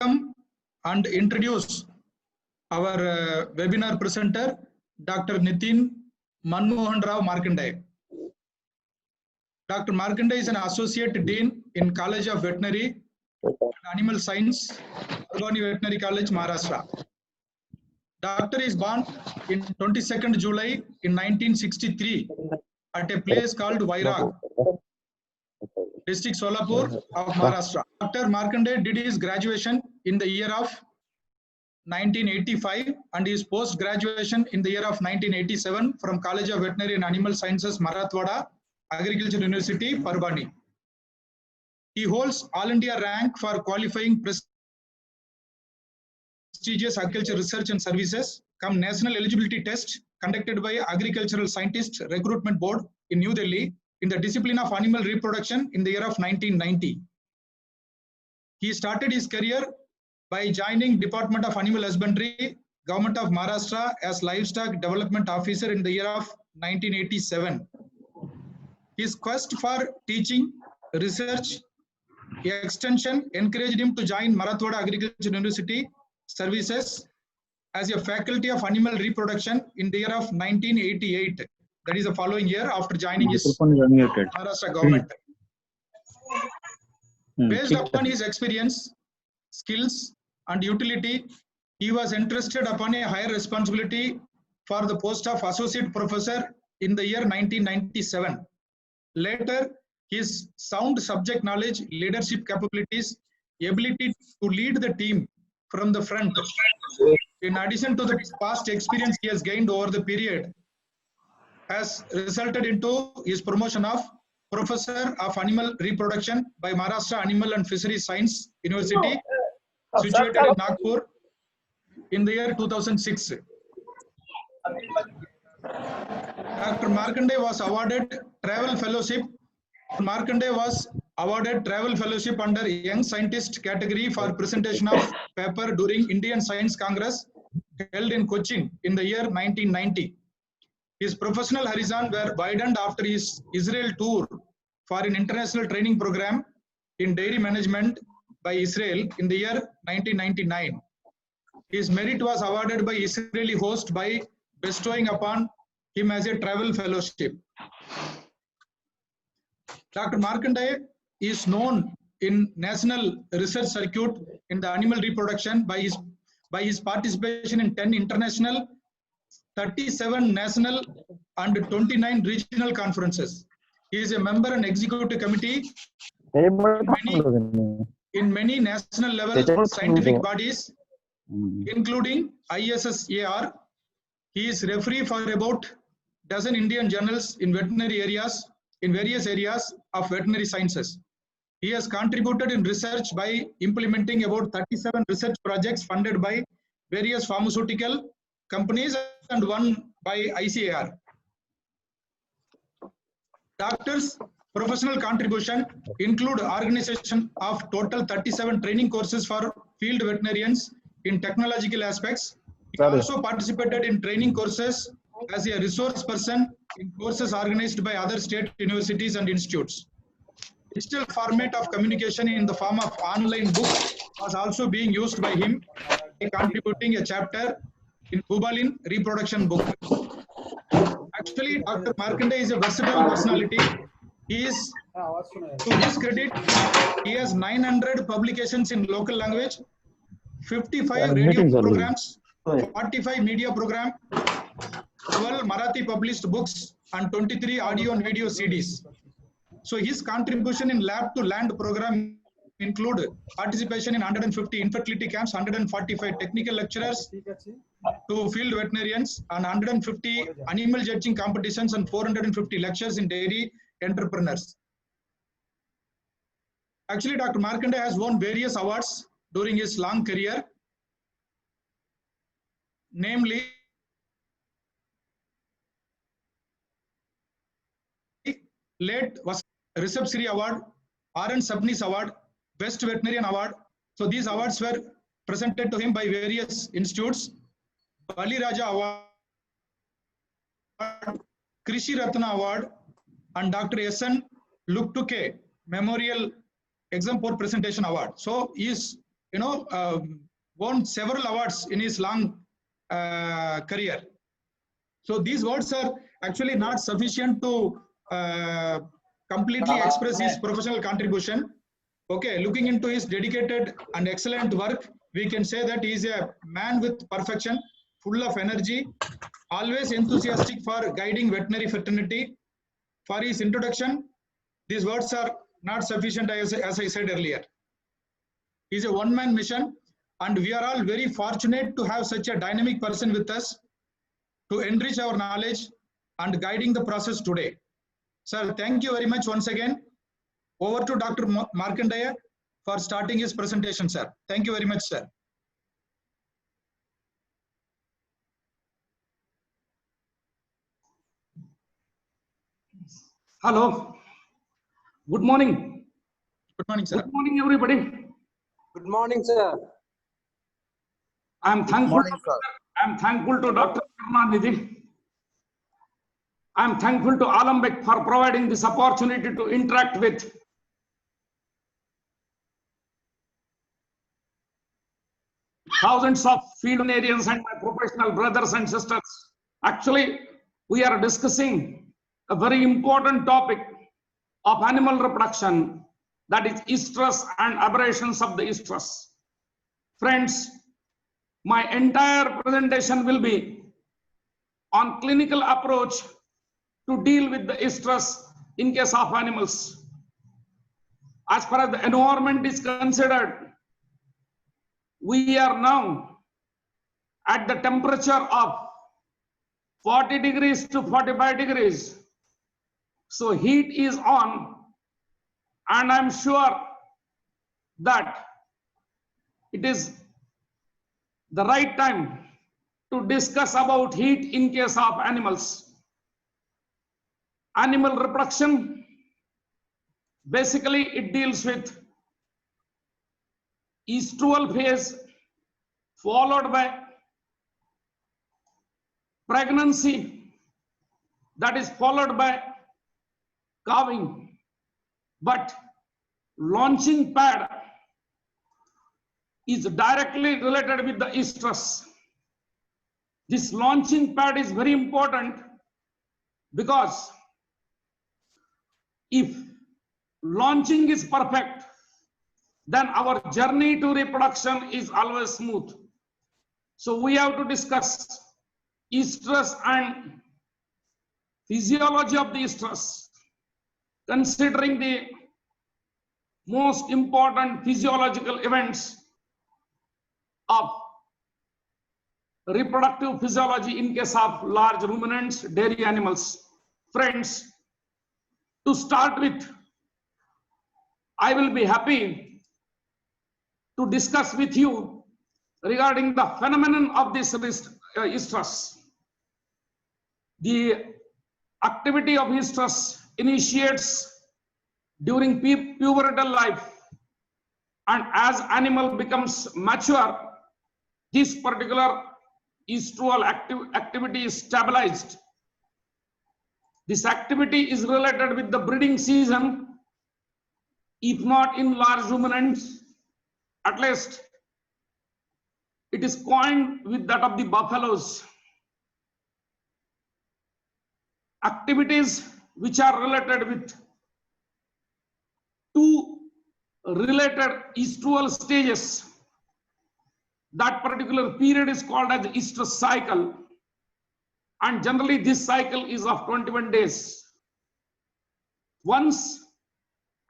welcome and introduce our webinar presenter, Dr. Nitin Manmohan Rao Markanday. Dr. Markanday is an Associate Dean in College of Veterinary and Animal Science, Parbhani Veterinary College, Maharashtra. Doctor is born in 22nd July in 1963 at a place called Vairag, district Solapur of Maharashtra. Dr. Markanday did his graduation in the year of 1985 and his post-graduation in the year of 1987 from College of Veterinary and Animal Sciences, Marathwada, Agriculture University, Parbhani. He holds All India rank for qualifying prestigious agriculture research and services, come national eligibility test conducted by Agricultural Scientists Recruitment Board in New Delhi in the discipline of animal reproduction in the year of 1990. He started his career by joining Department of Animal Husbandry, Government of Maharashtra as Livestock Development Officer in the year of 1987. His quest for teaching, research, extension encouraged him to join Marathwada Agriculture University Services as a faculty of animal reproduction in the year of 1988. That is the following year after joining his Maharashtra government. Based upon his experience, skills, and utility, he was entrusted upon a higher responsibility for the post of Associate Professor in the year 1997. Later, his sound subject knowledge, leadership capabilities, ability to lead the team from the front, in addition to the past experience he has gained over the period, has resulted into his promotion of Professor of Animal Reproduction by Maharashtra Animal and Fisheries Science University, situated in Nagpur, in the year 2006. Dr. Markanday was awarded Travel Fellowship. Markanday was awarded Travel Fellowship under Young Scientist category for presentation of paper during Indian Science Congress held in Cochin in the year 1990. His professional horizon were widened after his Israel tour for an international training program in dairy management by Israel in the year 1999. His merit was awarded by Israeli host by bestowing upon him as a travel fellowship. Dr. Markanday is known in national research circuit in the animal reproduction by his participation in 10 international, 37 national, and 29 regional conferences. He is a member and executive committee in many national level scientific bodies, including ISSAR. He is referee for about dozen Indian journals in veterinary areas, in various areas of veterinary sciences. He has contributed in research by implementing about 37 research projects funded by various pharmaceutical companies and one by ICAR. Doctor's professional contribution include organization of total 37 training courses for field veterinarians in technological aspects. He also participated in training courses as a resource person in courses organized by other state universities and institutes. Digital format of communication in the form of online books was also being used by him, contributing a chapter in Bubalin reproduction book. Actually, Dr. Markanday is a versatile personality. He is, to his credit, he has 900 publications in local language, 55 radio programs, 45 media program, 12 Marathi published books, and 23 audio and video CDs. So his contribution in lab to land program include participation in 150 infertility camps, 145 technical lecturers to field veterinarians, and 150 animal judging competitions and 450 lectures in dairy entrepreneurs. Actually, Dr. Markanday has won various awards during his long career, namely late was Rishabh Siri Award, R.N. Sabnis Award, Best Veterinarian Award. So these awards were presented to him by various institutes. Bali Raja Award, Krishi Ratna Award, and Dr. S.N. Luktuke Memorial Exam Port Presentation Award. So he is won several awards in his long career. So these words are actually not sufficient to completely express his professional contribution. Okay, looking into his dedicated and excellent work, we can say that he is a man with perfection, full of energy, always enthusiastic for guiding veterinary fraternity. For his introduction, these words are not sufficient, as I said earlier. He is a one-man mission, and we are all very fortunate to have such a dynamic person with us to enrich our knowledge and guiding the process today. Sir, thank you very much once again. Over to Dr. Markandeya for starting his presentation, sir. Thank you very much, sir. Hello. Good morning. Good morning, sir. Good morning, everybody. Good morning, sir. I'm thankful to Dr. Karunanidhi. I'm thankful to Alembic for providing this opportunity to interact with thousands of field veterinarians and my professional brothers and sisters. Actually, we are discussing a very important topic of animal reproduction, that is estrus and aberrations of the estrus. Friends, my entire presentation will be on clinical approach to deal with the estrus in case of animals. As far as the environment is considered, we are now at the temperature of 40 degrees to 45 degrees. So heat is on, and I'm sure that it is the right time to discuss about heat in case of animals. Animal reproduction, basically it deals with estrual phase followed by pregnancy, that is followed by calving. But launching pad is directly related with the estrus. This launching pad is very important because if launching is perfect, then our journey to reproduction is always smooth. So we have to discuss estrus and physiology of the estrus, considering the most important physiological events of reproductive physiology in case of large ruminants, dairy animals. Friends, to start with, I will be happy to discuss with you regarding the phenomenon of this estrus. The activity of estrus initiates during pubertal life, and as animal becomes mature, this particular estrual activity is stabilized. This activity is related with the breeding season, if not in large ruminants, at least it is coined with that of the buffaloes. Activities which are related with two related estrual stages, that particular period is called as the estrus cycle, and generally this cycle is of 21 days. Once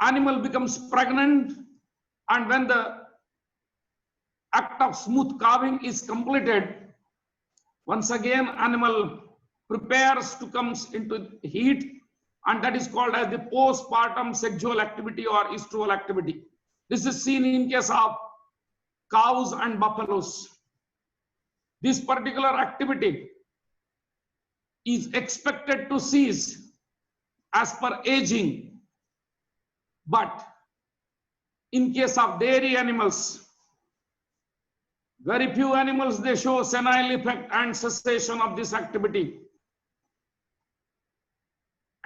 animal becomes pregnant and when the act of smooth calving is completed, once again animal prepares to come into heat, and that is called as the postpartum sexual activity or estrual activity. This is seen in case of cows and buffaloes. This particular activity is expected to cease as per aging, but in case of dairy animals, very few animals they show senile effect and cessation of this activity.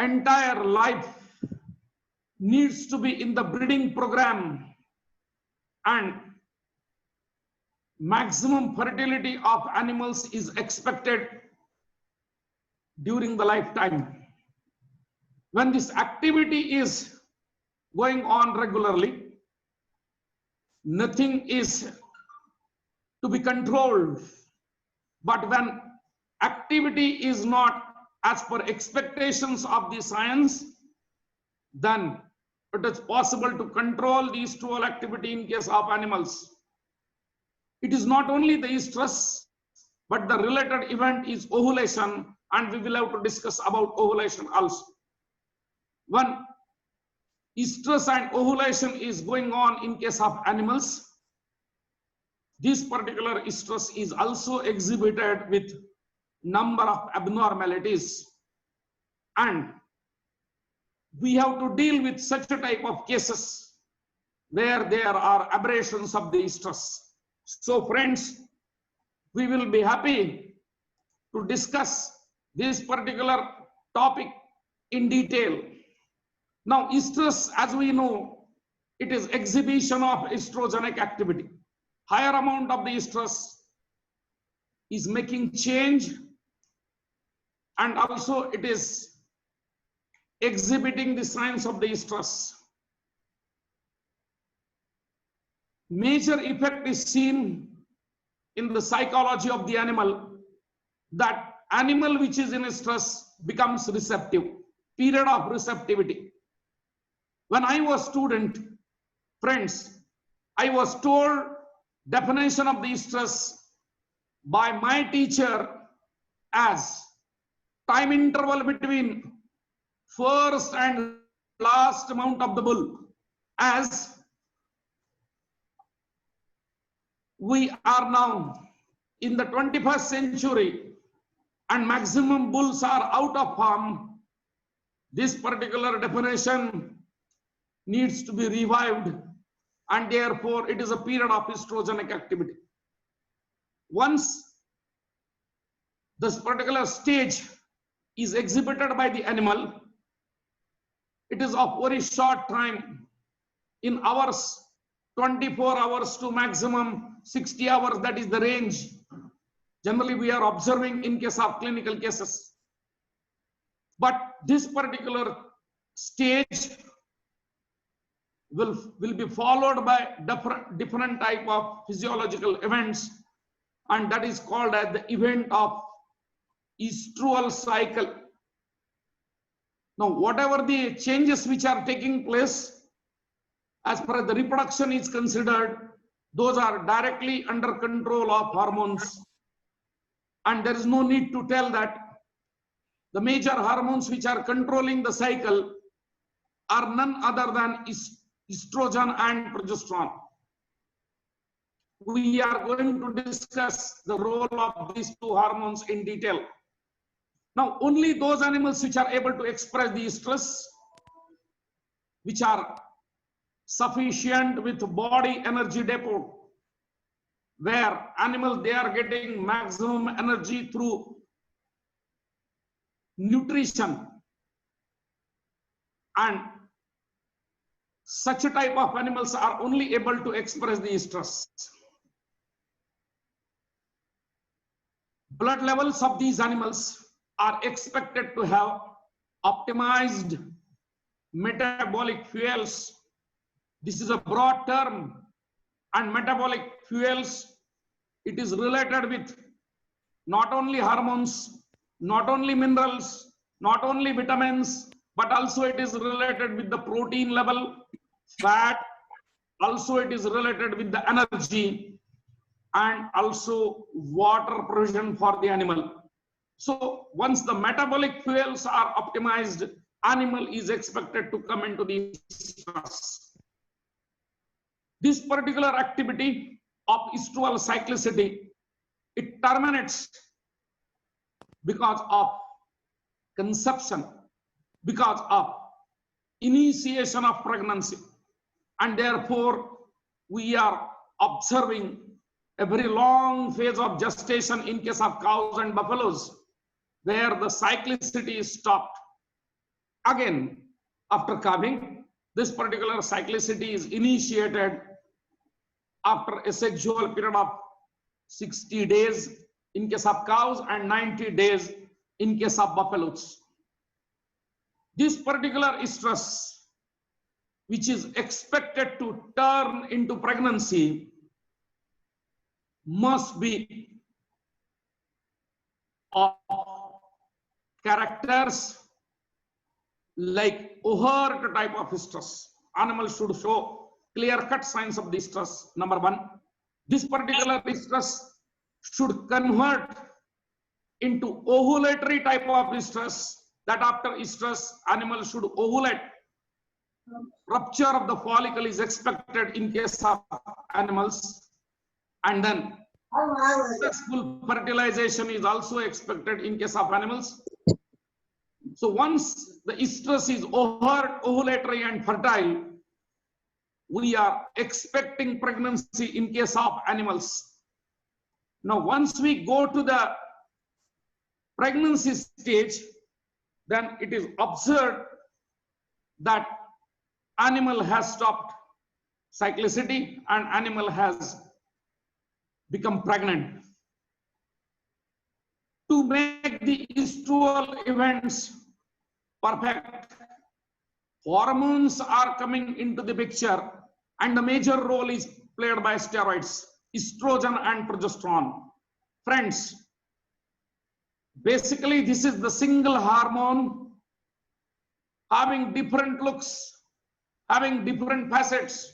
Entire life needs to be in the breeding program, and maximum fertility of animals is expected during the lifetime. When this activity is going on regularly, nothing is to be controlled. But when activity is not as per expectations of the science, then it is possible to control the estrous activity in case of animals. It is not only the estrus, but the related event is ovulation, and we will have to discuss about ovulation also. When estrus and ovulation is going on in case of animals, this particular estrus is also exhibited with number of abnormalities, and we have to deal with such a type of cases where there are aberrations of the estrus. So friends, we will be happy to discuss this particular topic in detail. Now, estrus, as we know, it is exhibition of estrogenic activity. Higher amount of the estrus is making change, and also it is exhibiting the signs of the estrus. Major effect is seen in the psychology of the animal, that animal which is in estrus becomes receptive, period of receptivity. When I was student, friends, I was told definition of the estrus by my teacher as time interval between first and last mount of the bull, as we are now in the 21st century and maximum bulls are out of farm. This particular definition needs to be revived, and therefore it is a period of estrogenic activity. Once this particular stage is exhibited by the animal, it is of very short time, in hours, 24 hours to maximum 60 hours, that is the range. Generally, we are observing in case of clinical cases. But this particular stage will be followed by different type of physiological events, and that is called as the event of estrual cycle. Now, whatever the changes which are taking place as far as the reproduction is considered, those are directly under control of hormones, and there is no need to tell that the major hormones which are controlling the cycle are none other than estrogen and progesterone. We are going to discuss the role of these two hormones in detail. Now, only those animals which are able to express the estrus, which are sufficient with body energy depot, where animals, they are getting maximum energy through nutrition, and such a type of animals are only able to express the estrus. Blood levels of these animals are expected to have optimized metabolic fuels. This is a broad term, and metabolic fuels, it is related with not only hormones, not only minerals, not only vitamins, but also it is related with the protein level, fat, also it is related with the energy, and also water provision for the animal. So once the metabolic fuels are optimized, animal is expected to come into the estrus. This particular activity of estrual cyclicity, it terminates because of conception, because of initiation of pregnancy, and therefore we are observing a very long phase of gestation in case of cows and buffaloes, where the cyclicity is stopped. Again, after calving, this particular cyclicity is initiated after a sexual period of 60 days in case of cows and 90 days in case of buffaloes. This particular estrus, which is expected to turn into pregnancy, must be of characters like overt type of estrus. Animals should show clear-cut signs of the estrus. Number one, this particular estrus should convert into ovulatory type of estrus, that after estrus, animal should ovulate. Rupture of the follicle is expected in case of animals, and then successful fertilization is also expected in case of animals. So once the estrus is ovulatory and fertile, we are expecting pregnancy in case of animals. Now, once we go to the pregnancy stage, then it is observed that animal has stopped cyclicity and animal has become pregnant. To make the estrual events perfect, hormones are coming into the picture, and the major role is played by steroids, estrogen and progesterone. Friends, basically this is the single hormone having different looks, having different facets.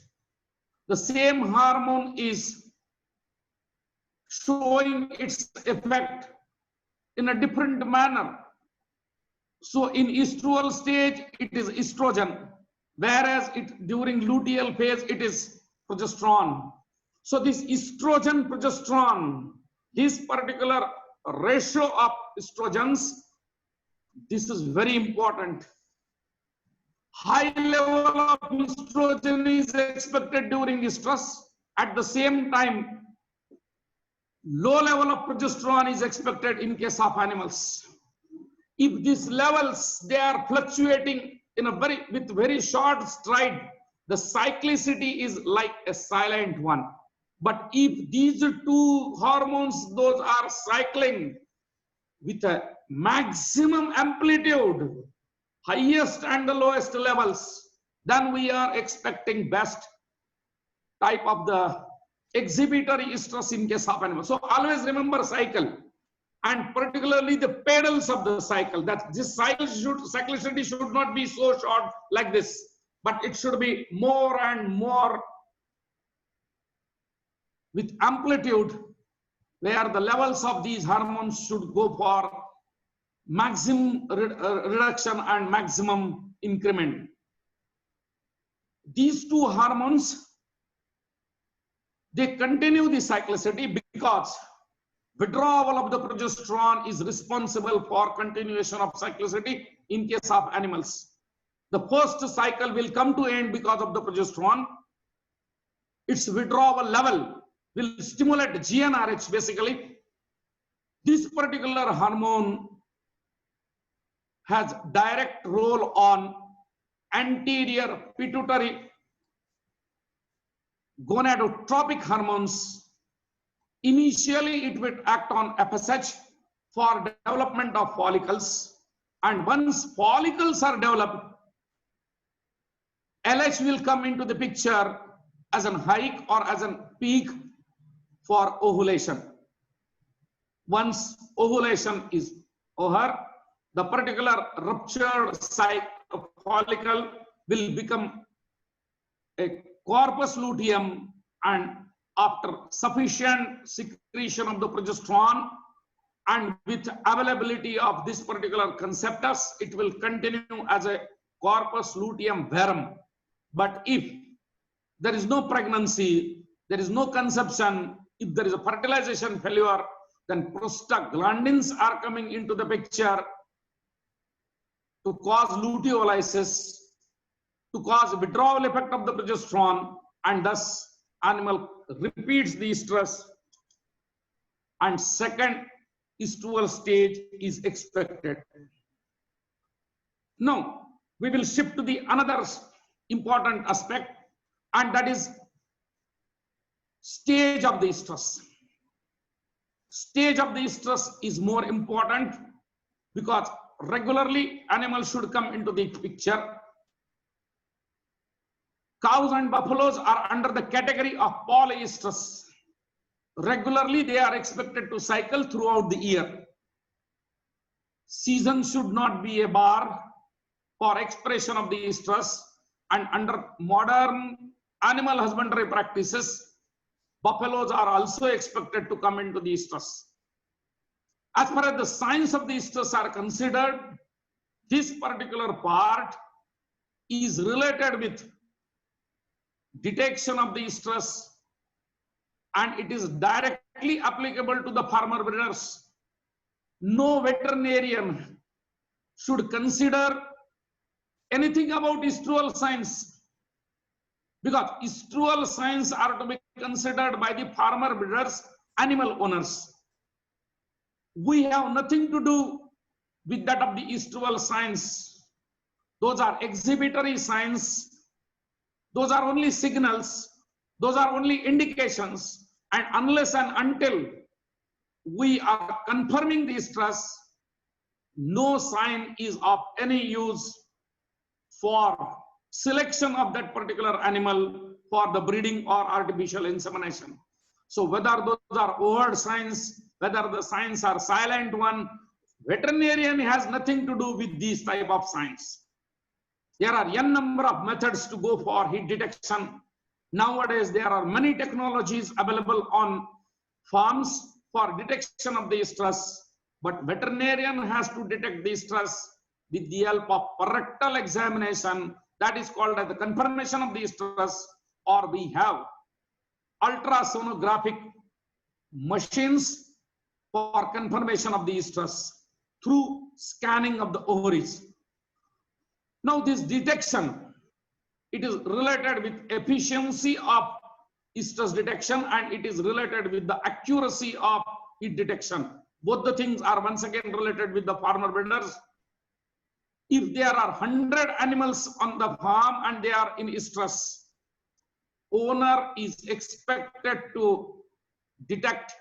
The same hormone is showing its effect in a different manner. So in estrual stage, it is estrogen, whereas during luteal phase, it is progesterone. So this estrogen, progesterone, this particular ratio of estrogens, this is very important. High level of estrogen is expected during estrus. At the same time, low level of progesterone is expected in case of animals. If these levels, they are fluctuating in a with very short stride, the cyclicity is like a silent one. But if these two hormones, those are cycling with a maximum amplitude, highest and the lowest levels, then we are expecting best type of the exhibitory estrus in case of animals. So always remember cycle, and particularly the pedals of the cycle, that this cyclicity should not be so short like this, but it should be more and more with amplitude, where the levels of these hormones should go for maximum reduction and maximum increment. These two hormones, they continue the cyclicity because withdrawal of the progesterone is responsible for continuation of cyclicity in case of animals. The first cycle will come to end because of the progesterone. Its withdrawal level will stimulate GnRH basically. This particular hormone has direct role on anterior pituitary gonadotropic hormones. Initially, it will act on FSH for development of follicles, and once follicles are developed, LH will come into the picture as an hike or as a peak for ovulation. Once ovulation is over, the particular ruptured follicle will become a corpus luteum, and after sufficient secretion of the progesterone and with availability of this particular conceptus, it will continue as a corpus luteum verum. But if there is no pregnancy, there is no conception, if there is a fertilization failure, then prostaglandins are coming into the picture to cause luteolysis, to cause withdrawal effect of the progesterone, and thus animal repeats the estrus, and second estrual stage is expected. Now we will shift to the another important aspect, and that is stage of the estrus. stage of the stress is more important, because regularly animals should come into the picture. Cows and buffaloes are under the category of polystress. Regularly, they are expected to cycle throughout the year. Season should not be a bar for expression of the stress, and under modern animal husbandry practices, buffaloes are also expected to come into the stress. As far as the signs of the stress are considered, this particular part is related with detection of the stress, and it is directly applicable to the farmer breeders. No veterinarian should consider anything about estrual signs, because estrual signs are to be considered by the farmer breeders, animal owners. We have nothing to do with that of the estrual signs. Those are exhibitory signs. Those are only signals. Those are only indications. And unless and until we are confirming the stress, no sign is of any use for selection of that particular animal for the breeding or artificial insemination. So whether those are overt signs, whether the signs are silent one, veterinarian has nothing to do with these type of signs. There are n number of methods to go for heat detection. Nowadays, there are many technologies available on farms for detection of the stress, but veterinarian has to detect the stress with the help of rectal examination. That is called as the confirmation of the stress, or we have ultrasonographic machines for confirmation of the stress through scanning of the ovaries. Now this detection, it is related with efficiency of stress detection, and it is related with the accuracy of heat detection. Both the things are once again related with the farmer breeders. If there are 100 animals on the farm and they are in stress, owner is expected to detect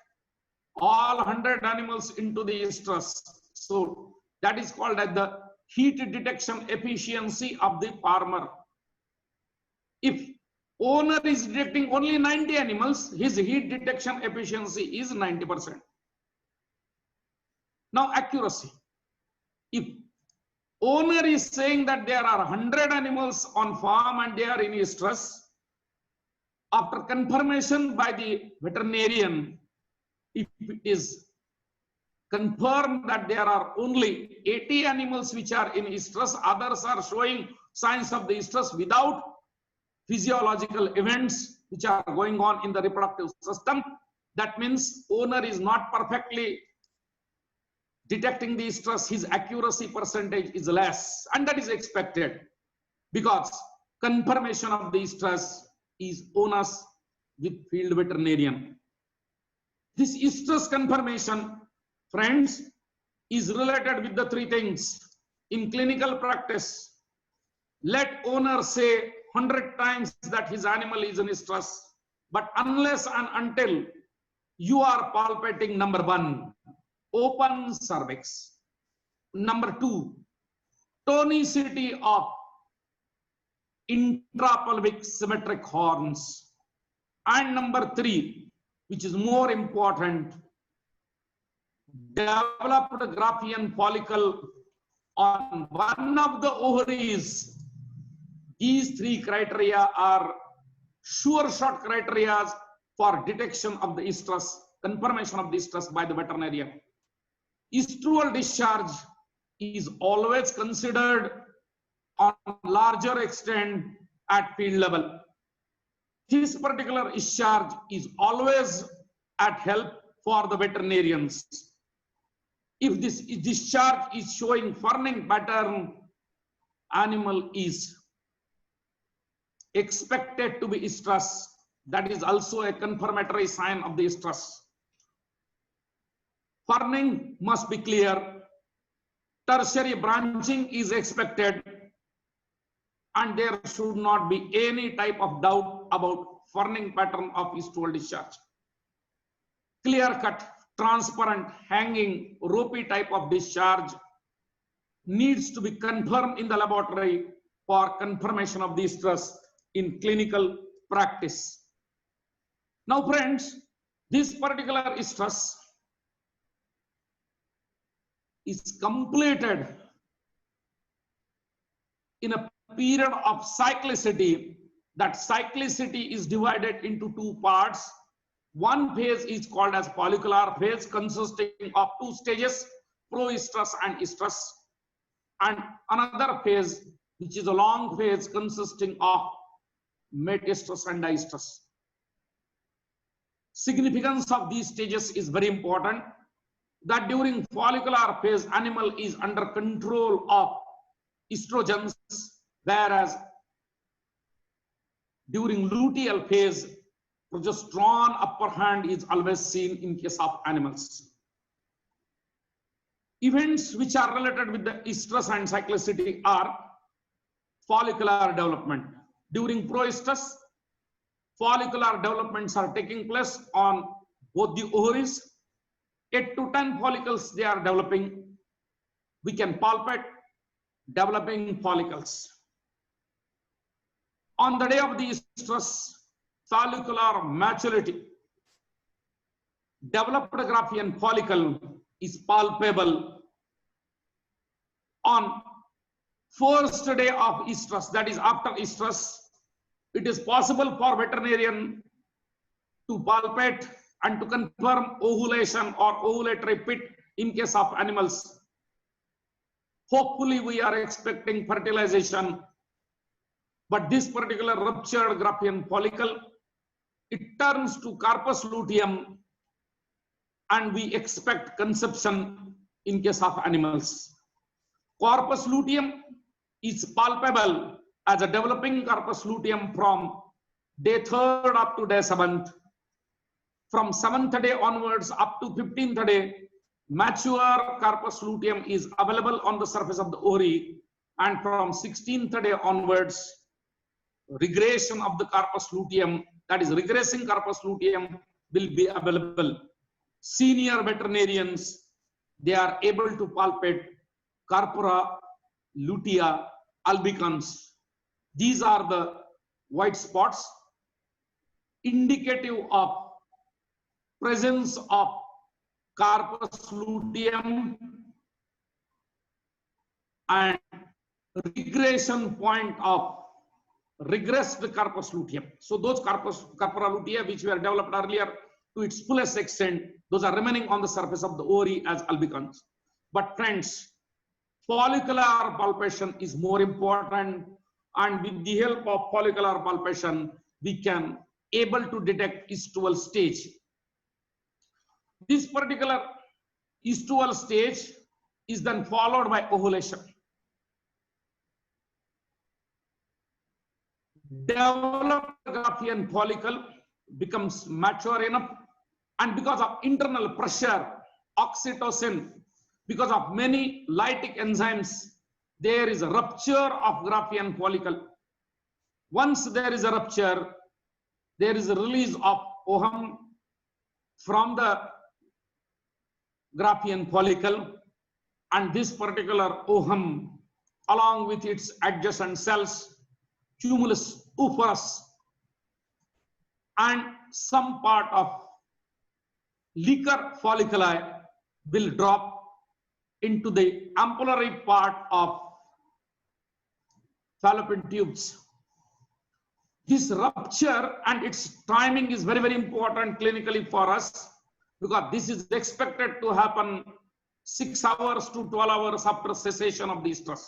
all 100 animals into the stress. So that is called as the heat detection efficiency of the farmer. If owner is detecting only 90 animals, his heat detection efficiency is 90%. Now accuracy. If owner is saying that there are 100 animals on farm and they are in stress, after confirmation by the veterinarian, if it is confirmed that there are only 80 animals which are in stress, others are showing signs of the stress without physiological events which are going on in the reproductive system, that means owner is not perfectly detecting the stress, his accuracy percentage is less, and that is expected because confirmation of the stress is onus with field veterinarian. This stress confirmation, friends, is related with the three things. In clinical practice, let owner say 100 times that his animal is in stress, but unless and until you are palpating, number one, open cervix, number two, tonicity of intrapelvic symmetric horns, and number three, which is more important, developed Graafian follicle on one of the ovaries. These three criteria are sure shot criteria for detection of the stress, confirmation of the stress by the veterinarian. Estrual discharge is always considered on larger extent at field level. This particular discharge is always at help for the veterinarians. If this discharge is showing furning pattern, animal is expected to be stressed. That is also a confirmatory sign of the stress. Furning must be clear. Tertiary branching is expected, and there should not be any type of doubt about furning pattern of estrual discharge. Clear cut transparent, hanging, ropey type of discharge needs to be confirmed in the laboratory for confirmation of the stress in clinical practice. Now friends, this particular stress is completed in a period of cyclicity. That cyclicity is divided into two parts. One phase is called as follicular phase, consisting of two stages, proestrus and estrus, and another phase which is a long phase consisting of metastrus and diestrus. Significance of these stages is very important, that during follicular phase animal is under control of estrogens, whereas during luteal phase progesterone upper hand is always seen in case of animals. Events which are related with the estrus and cyclicity are follicular development. During proestrus, follicular developments are taking place on both the ovaries. 8 to 10 follicles they are developing. We can palpate developing follicles. On the day of the estrus, follicular maturity, developed Graafian follicle is palpable. On first day of estrus, that is after estrus, it is possible for veterinarian to palpate and to confirm ovulation or ovulatory pit in case of animals. Hopefully we are expecting fertilization, but this particular ruptured Graafian follicle, it turns to corpus luteum and we expect conception in case of animals. Corpus luteum is palpable as a developing corpus luteum from day 3rd up to day 7th. From 7th day onwards up to 15th day, mature corpus luteum is available on the surface of the ovary, and from 16th day onwards, regression of the corpus luteum, that is regressing corpus luteum, will be available. Senior veterinarians, they are able to palpate corpora lutea albicans. These are the white spots indicative of presence of corpus luteum and regression point of regressed corpus luteum. So those corpora lutea which were developed earlier to its fullest extent, those are remaining on the surface of the ovary as albicans. But friends, follicular palpation is more important, and with the help of follicular palpation, we can able to detect estual stage. This particular estual stage is then followed by ovulation. Developed Graafian follicle becomes mature enough, and because of internal pressure, oxytocin, because of many lytic enzymes, there is a rupture of Graafian follicle. Once there is a rupture, there is a release of ovum from the Graafian follicle, and this particular ovum, along with its adjacent cells, cumulus oophorus, and some part of liquor folliculi will drop into the ampullary part of fallopian tubes. This rupture and its timing is very, very important clinically for us, because this is expected to happen 6 hours to 12 hours after cessation of the estrus.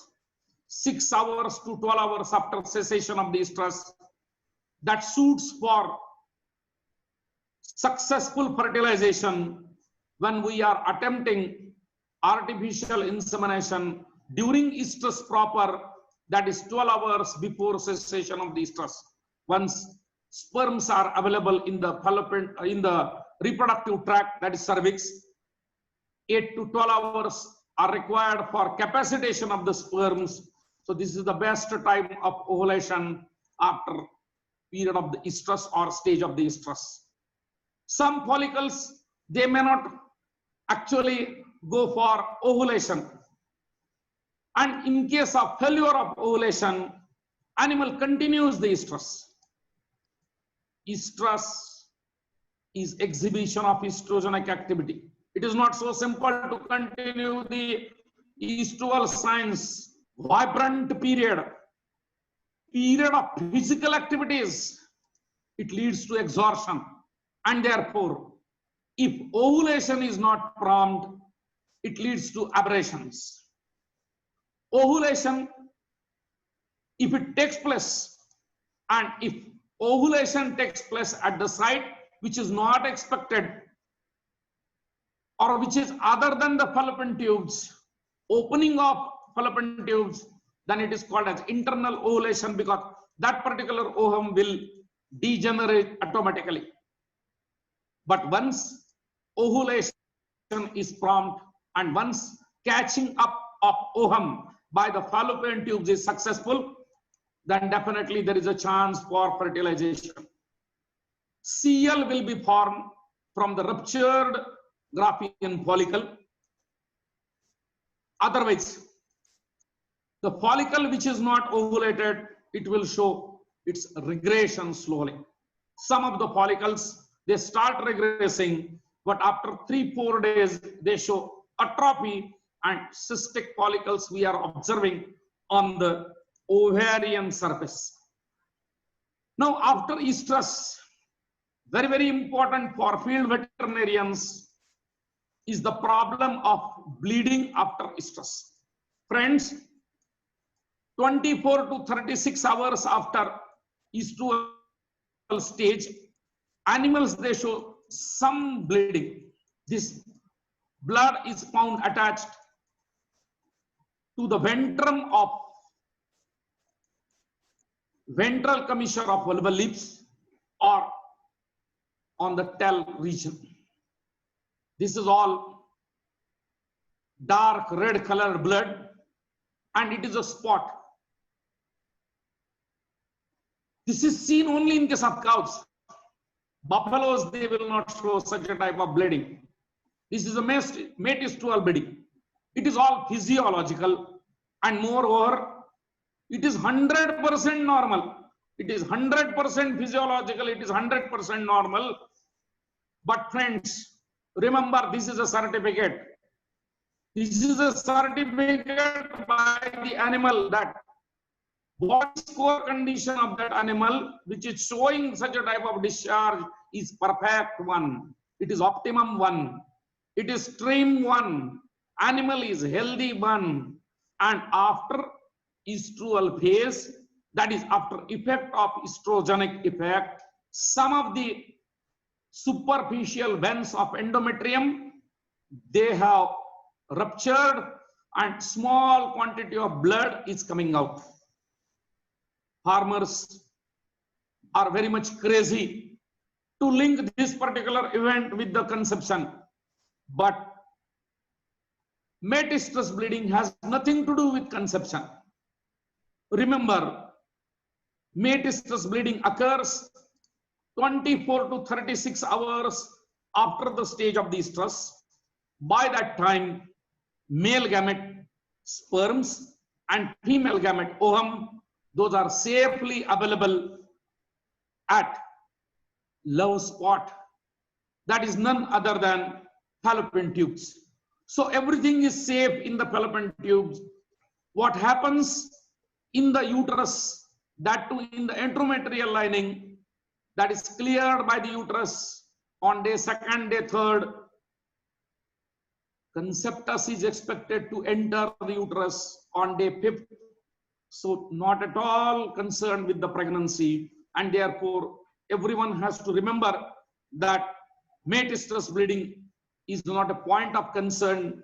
6 hours to 12 hours after cessation of the estrus. That suits for successful fertilization when we are attempting artificial insemination during estrus proper, that is 12 hours before cessation of the estrus. Once sperms are available in the fallopian, in the reproductive tract, that is cervix, 8 to 12 hours are required for capacitation of the sperms. So this is the best time of ovulation after period of the estrus or stage of the estrus. Some follicles, they may not actually go for ovulation. And in case of failure of ovulation, animal continues the estrus. Estrus is exhibition of estrogenic activity. It is not so simple to continue the estrual signs, vibrant period of physical activities. It leads to exhaustion, and therefore, if ovulation is not prompt, it leads to aberrations. Ovulation, if it takes place, and if ovulation takes place at the site which is not expected, or which is other than the fallopian tubes, opening of fallopian tubes, then it is called as internal ovulation, because that particular ovum will degenerate automatically. But once ovulation is prompt, and once catching up of ovum by the fallopian tubes is successful, then definitely there is a chance for fertilization. CL will be formed from the ruptured Graafian follicle. Otherwise, the follicle which is not ovulated, it will show its regression slowly. Some of the follicles, they start regressing, but after 3-4 days, they show atrophy, and cystic follicles we are observing on the ovarian surface. Now, after estrus, very, very important for field veterinarians is the problem of bleeding after estrus. Friends, 24 to 36 hours after estrual stage, animals, they show some bleeding. This blood is found attached to the ventrum of ventral commissure of vulval lips or on the tail region. This is all dark red colored blood, and it is a spot. This is seen only in case of cows. Buffaloes, they will not show such a type of bleeding. This is a metastrual bleeding. It is all physiological, and moreover, it is 100% normal. It is 100% physiological. It is 100% normal. But friends, remember, this is a certificate. This is a certificate by the animal that body score condition of that animal, which is showing such a type of discharge, is perfect one. It is optimum one. It is stream one. Animal is healthy one. And after estrual phase, that is after effect of estrogenic effect, some of the superficial veins of endometrium, they have ruptured, and small quantity of blood is coming out. Farmers are very much crazy to link this particular event with the conception, but metastrus bleeding has nothing to do with conception. Remember, metastrus bleeding occurs 24 to 36 hours after the stage of the estrus. By that time, male gamete sperms and female gamete ovum, those are safely available at love spot, that is none other than fallopian tubes. So everything is safe in the fallopian tubes. What happens in the uterus, that too in the endometrial lining, that is cleared by the uterus on day 2nd, day 3rd. Conceptus is expected to enter the uterus on day 5th. So not at all concerned with the pregnancy, and therefore everyone has to remember that metastrus bleeding is not a point of concern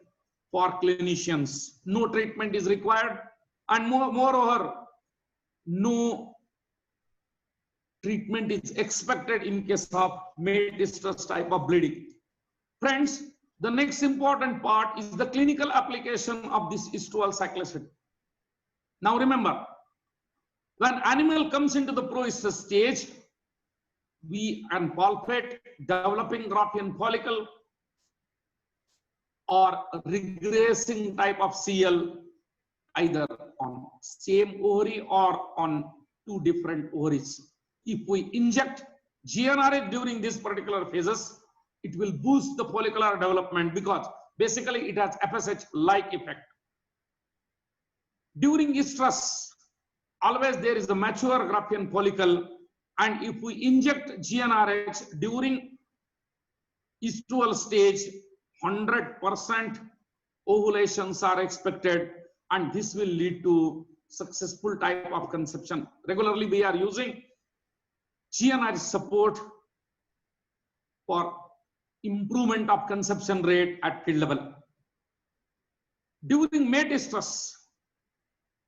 for clinicians. No treatment is required, and moreover, no treatment is expected in case of metastrus type of bleeding. Friends, the next important part is the clinical application of this estrual cyclicity. Now remember, when animal comes into the proestrus stage, we can palpate developing Graafian follicle. or regressing type of CL, either on same ovary or on two different ovaries. If we inject GnRH during these particular phases, it will boost the follicular development because basically it has FSH-like effect. During estrus, always there is the mature Graafian follicle, and if we inject GnRH during estrual stage, 100% ovulations are expected, and this will lead to successful type of conception. Regularly we are using GnRH support for improvement of conception rate at field level. During mate estrus,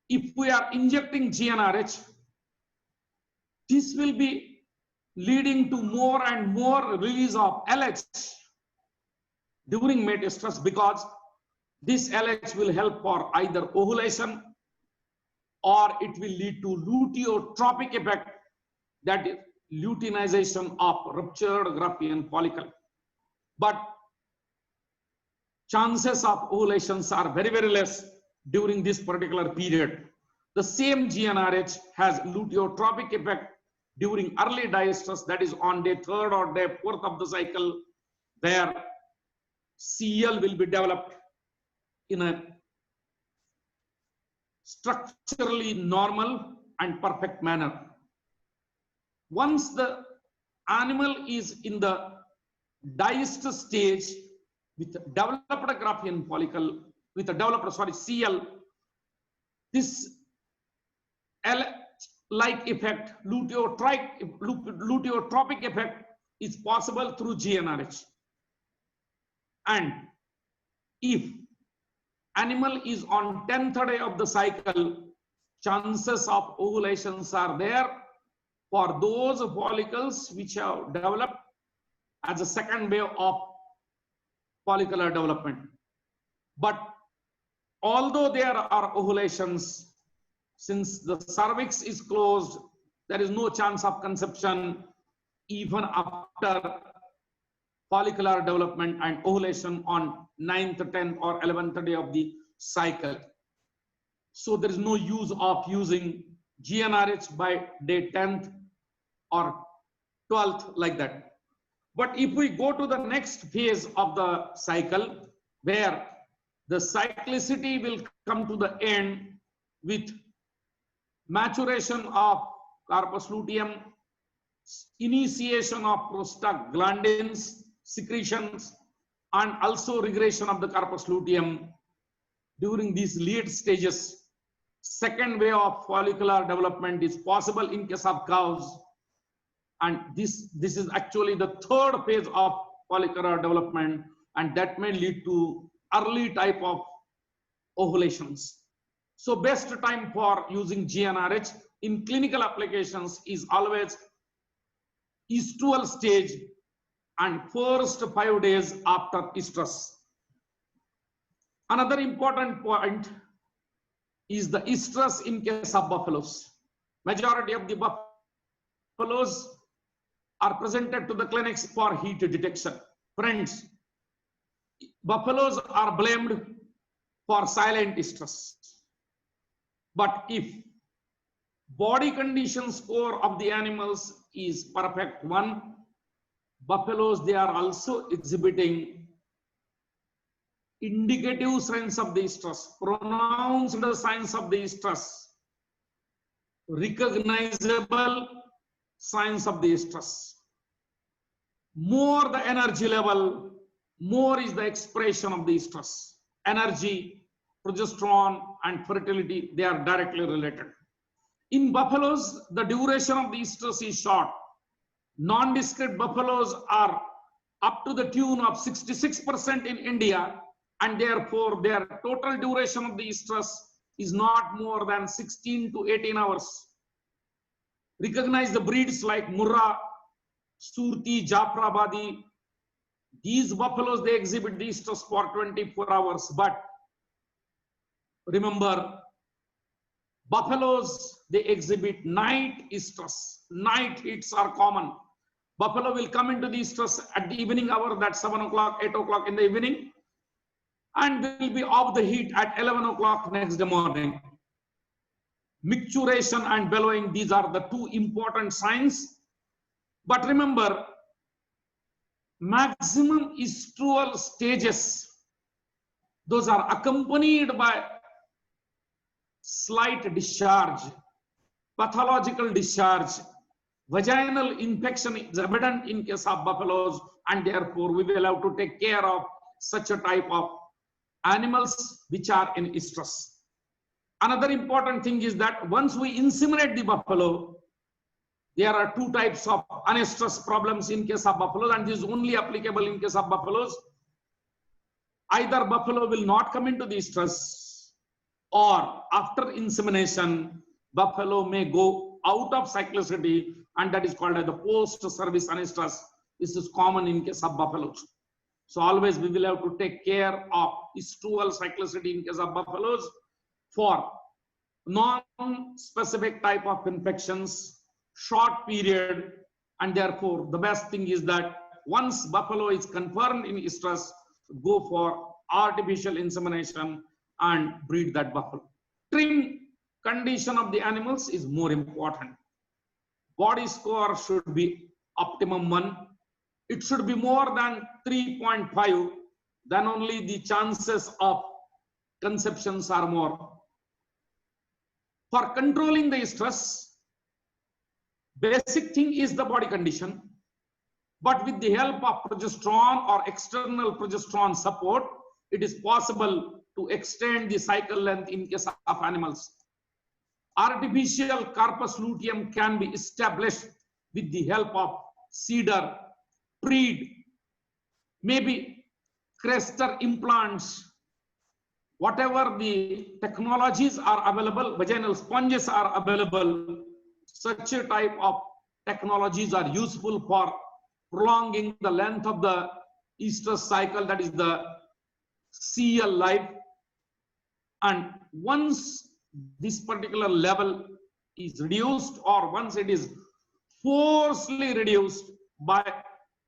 if we are injecting GnRH, this will be leading to more and more release of LH during mate estrus, because this LH will help for either ovulation or it will lead to luteotropic effect, that is luteinization of ruptured Graafian follicle. But chances of ovulations are very, very less during this particular period. The same GnRH has luteotropic effect during early diestrus, that is on day 3rd or day 4th of the cycle, where CL will be developed in a structurally normal and perfect manner. Once the animal is in the diestrus stage with developed Graafian follicle, with a developed, CL, this L-like effect, luteotropic effect is possible through GnRH. And if animal is on 10th day of the cycle, chances of ovulations are there for those follicles which have developed as a second wave of follicular development. But although there are ovulations, since the cervix is closed, there is no chance of conception even after follicular development and ovulation on 9th, 10th or 11th day of the cycle. So there is no use of using GnRH by day 10th or 12th, like that. But if we go to the next phase of the cycle, where the cyclicity will come to the end with maturation of corpus luteum, initiation of prostaglandins secretions, and also regression of the corpus luteum. During these late stages, second wave of follicular development is possible in case of cows, and this is actually the third phase of follicular development, and that may lead to early type of ovulations. So best time for using GnRH in clinical applications is always estrual stage and first 5 days after estrus. Another important point is the estrus in case of buffaloes. Majority of the buffaloes are presented to the clinics for heat detection. Friends, buffaloes are blamed for silent estrus. But if body condition score of the animals is perfect one, buffaloes, they are also exhibiting indicative signs of the estrus, pronounced signs of the estrus, recognizable signs of the estrus. More the energy level, more is the expression of the estrus. Energy, progesterone, and fertility, they are directly related. In buffaloes, the duration of the estrus is short. Nondescript buffaloes are up to the tune of 66% in India, and therefore their total duration of the estrus is not more than 16 to 18 hours. Recognize the breeds like Murrah, Surti, Jafrabadi. These buffaloes, they exhibit the estrus for 24 hours. But remember, buffaloes, they exhibit night estrus. Night hits are common. Buffalo will come into the estrus at the evening hour, that's 7 o'clock, 8 o'clock in the evening. and will be off the heat at 11 o'clock next morning. Micturition and bellowing, these are the two important signs. But remember, maximum estrual stages, those are accompanied by slight discharge, pathological discharge, vaginal infection is evident in case of buffaloes, and therefore we will have to take care of such a type of animals which are in estrus. Another important thing is that once we inseminate the buffalo, there are two types of unestrus problems in case of buffaloes, and this is only applicable in case of buffaloes. Either buffalo will not come into the estrus, or after insemination, buffalo may go out of cyclicity, and that is called as the post-service unestrus. This is common in case of buffaloes. So always we will have to take care of estrual cyclicity in case of buffaloes for non-specific type of infections, short period, and therefore the best thing is that once buffalo is confirmed in estrus, go for artificial insemination and breed that buffalo. Trim condition of the animals is more important. Body score should be optimum 1. It should be more than 3.5, then only the chances of conceptions are more. For controlling the estrus, basic thing is the body condition, but with the help of progesterone or external progesterone support, it is possible to extend the cycle length in case of animals. Artificial corpus luteum can be established with the help of cedar, breed, maybe Crestor implants, whatever the technologies are available, vaginal sponges are available, such a type of technologies are useful for prolonging the length of the estrus cycle, that is the CL life. And once this particular level is reduced, or once it is forcefully reduced by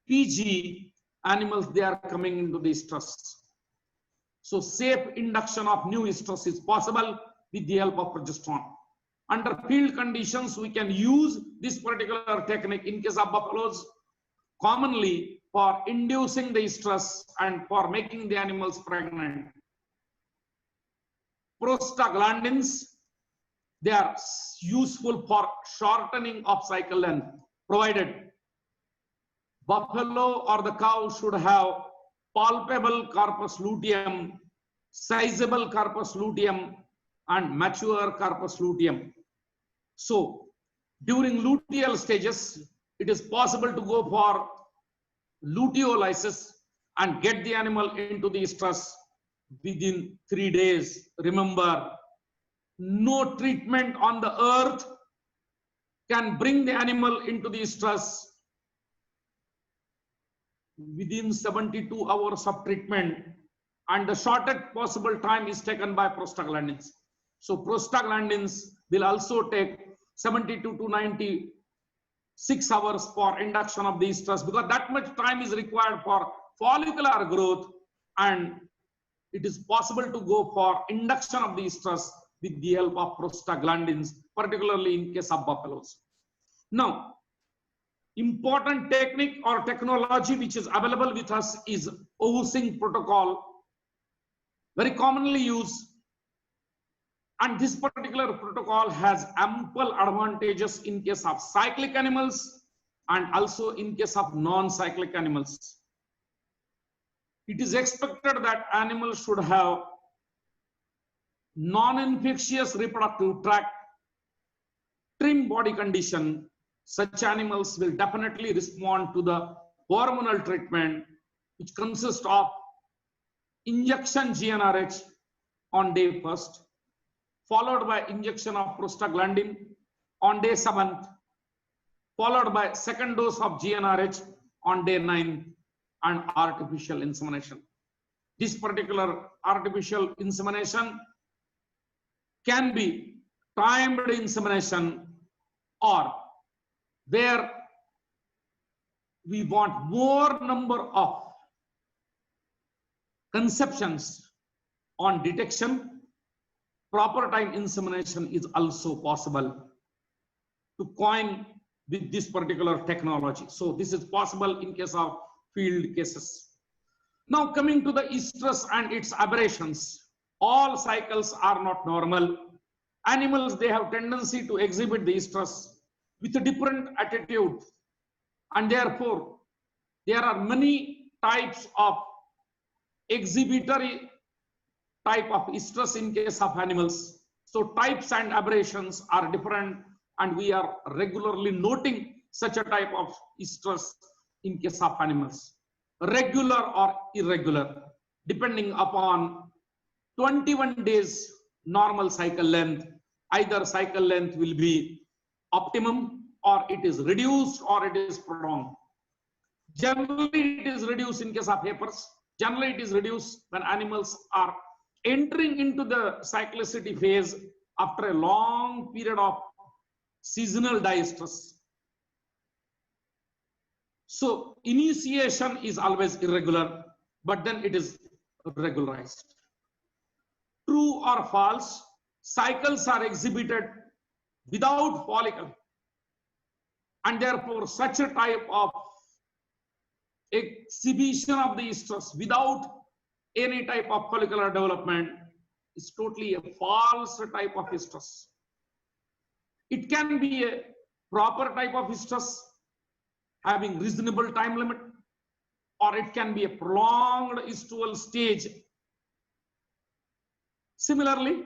PG, animals, they are coming into the estrus. So safe induction of new estrus is possible with the help of progesterone. Under field conditions, we can use this particular technique in case of buffaloes commonly for inducing the estrus and for making the animals pregnant. Prostaglandins, they are useful for shortening of cycle length, provided buffalo or the cow should have palpable corpus luteum, sizable corpus luteum, and mature corpus luteum. So during luteal stages, it is possible to go for luteolysis and get the animal into the estrus within 3 days. Remember, no treatment on the earth can bring the animal into the estrus within 72 hours of treatment, and the shortest possible time is taken by prostaglandins. So prostaglandins will also take 72 to 96 hours for induction of the estrus, because that much time is required for follicular growth, and it is possible to go for induction of the estrus with the help of prostaglandins, particularly in case of buffaloes. Now, important technique or technology which is available with us is Ohsing protocol, very commonly used, and this particular protocol has ample advantages in case of cyclic animals and also in case of non-cyclic animals. It is expected that animals should have non-infectious reproductive tract, trim body condition. Such animals will definitely respond to the hormonal treatment, which consists of injection GnRH on day 1st, followed by injection of prostaglandin on day 7th, followed by second dose of GnRH on day 9th, and artificial insemination. This particular artificial insemination can be timed insemination, or where we want more number of conceptions, on detection, proper time insemination is also possible to coin with this particular technology. So this is possible in case of field cases. Now coming to the estrus and its aberrations, all cycles are not normal. Animals, they have tendency to exhibit the estrus with a different attitude, and therefore there are many types of exhibitory type of estrus in case of animals. So types and aberrations are different, and we are regularly noting such a type of estrus in case of animals, regular or irregular, depending upon 21 days normal cycle length. Either cycle length will be optimum, or it is reduced, or it is prolonged. Generally, it is reduced in case of heifers. Generally, it is reduced when animals are entering into the cyclicity phase after a long period of seasonal diestrus. So initiation is always irregular, but then it is regularized. True or false, cycles are exhibited without follicle, and therefore such a type of exhibition of the estrus without any type of follicular development is totally a false type of estrus. It can be a proper type of estrus having reasonable time limit, or it can be a prolonged estrual stage. Similarly,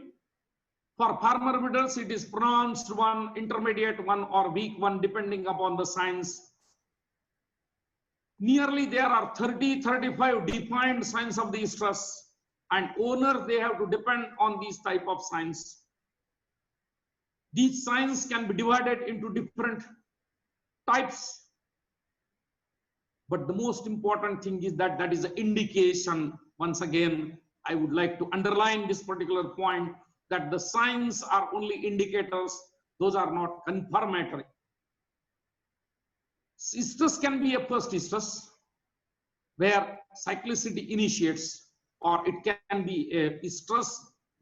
for farmer breeders, it is pronounced one, intermediate one, or weak one, depending upon the signs. Nearly there are 30-35 defined signs of the estrus, and owners, they have to depend on these type of signs. These signs can be divided into different types, but the most important thing is that that is an indication. Once again, I would like to underline this particular point, that the signs are only indicators, those are not confirmatory. Estrus can be a first estrus where cyclicity initiates, or it can be a estrus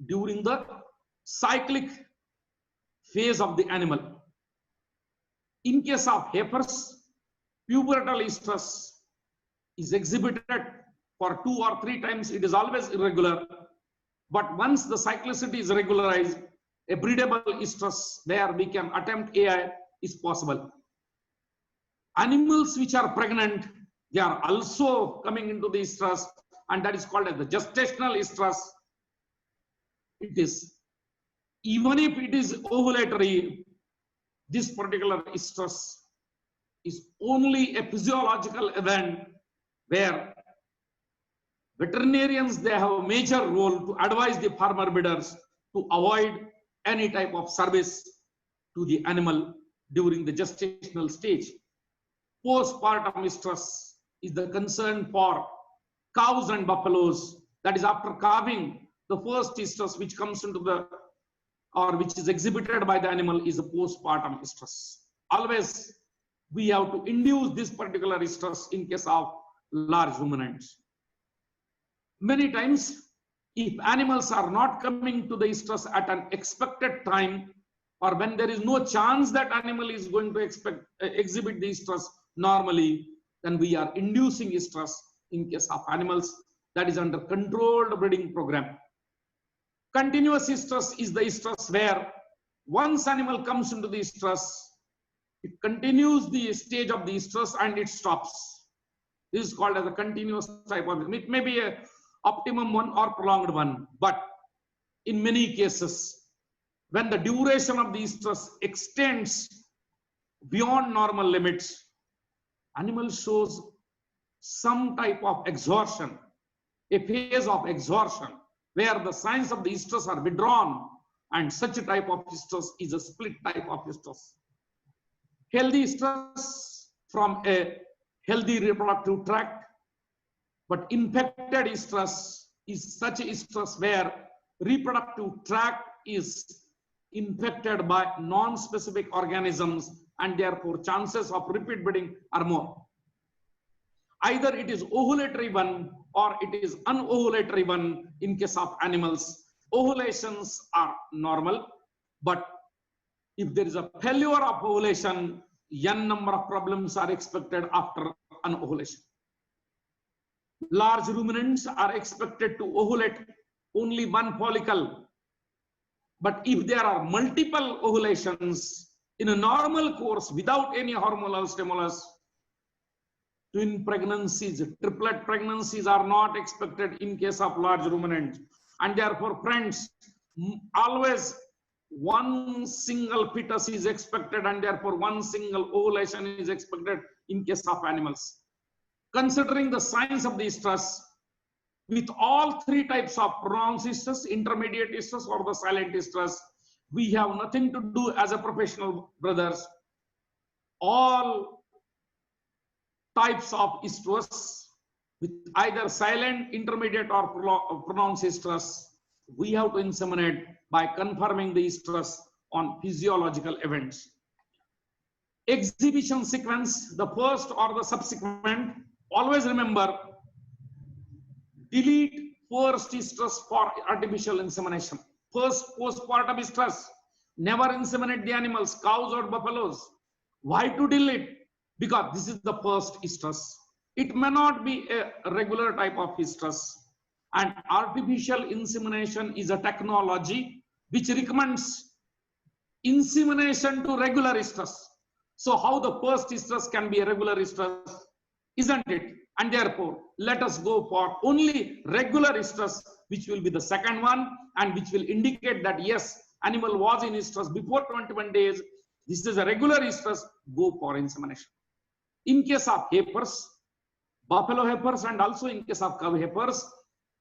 during the cyclic phase of the animal. In case of heifers, pubertal estrus is exhibited for 2 or 3 times. It is always irregular, but once the cyclicity is regularized, a breedable estrus where we can attempt AI is possible. Animals which are pregnant, they are also coming into the estrus, and that is called as the gestational estrus. It is, even if it is ovulatory, this particular estrus is only a physiological event where veterinarians, they have a major role to advise the farmer breeders to avoid any type of service to the animal during the gestational stage. Postpartum estrus is the concern for cows and buffaloes. That is, after calving, the first estrus which comes into the, or which is exhibited by the animal, is a postpartum estrus. Always we have to induce this particular estrus in case of large ruminants. Many times, if animals are not coming to the estrus at an expected time, or when there is no chance that animal is going to exhibit the estrus normally, then we are inducing estrus in case of animals that is under controlled breeding program. Continuous estrus is the estrus where once animal comes into the estrus, it continues the stage of the estrus and it stops. This is called as a continuous type of, it may be a optimum one or prolonged one, but in many cases, when the duration of the estrus extends beyond normal limits, animal shows some type of exhaustion, a phase of exhaustion, where the signs of the estrus are withdrawn, and such a type of estrus is a split type of estrus. Healthy estrus from a healthy reproductive tract, but infected estrus is such a estrus where reproductive tract is infected by non-specific organisms, and therefore chances of repeat breeding are more. Either it is ovulatory one or it is unovulatory one. In case of animals, ovulations are normal, but if there is a failure of ovulation, n number of problems are expected after anovulation. Large ruminants are expected to ovulate only one follicle. But if there are multiple ovulations in a normal course without any hormonal stimulus, twin pregnancies, triplet pregnancies are not expected in case of large ruminants. And therefore, friends, always one single fetus is expected, and therefore one single ovulation is expected in case of animals. Considering the signs of the stress, with all three types of pronounced stress, intermediate stress, or the silent stress, we have nothing to do as a professional, brothers. All types of stress, with either silent, intermediate, or pronounced stress, we have to inseminate by confirming the stress on physiological events. Exhibition sequence, the first or the subsequent, always remember, delete first stress for artificial insemination. First postpartum stress, never inseminate the animals, cows or buffaloes. Why to delete? Because this is the first stress. It may not be a regular type of stress. And artificial insemination is a technology which recommends insemination to regular stress. So how the first stress can be a regular stress, isn't it? And therefore, let us go for only regular stress, which will be the second one, and which will indicate that yes, animal was in stress before 21 days. This is a regular stress, go for insemination. In case of heifers, buffalo heifers, and also in case of cow heifers,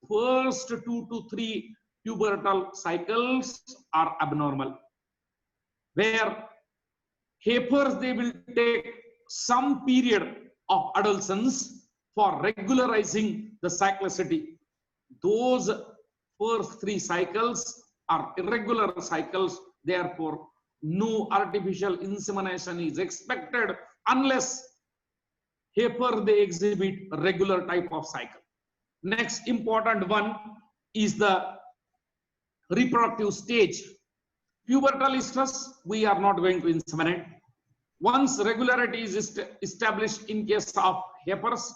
first 2 to 3 pubertal cycles are abnormal, where heifers, they will take some period of adolescence for regularizing the cyclicity. Those first 3 cycles are irregular cycles, therefore no artificial insemination is expected unless heifer they exhibit a regular type of cycle. Next important one is the reproductive stage. Pubertal stress, we are not going to inseminate. Once regularity is established in case of heifers,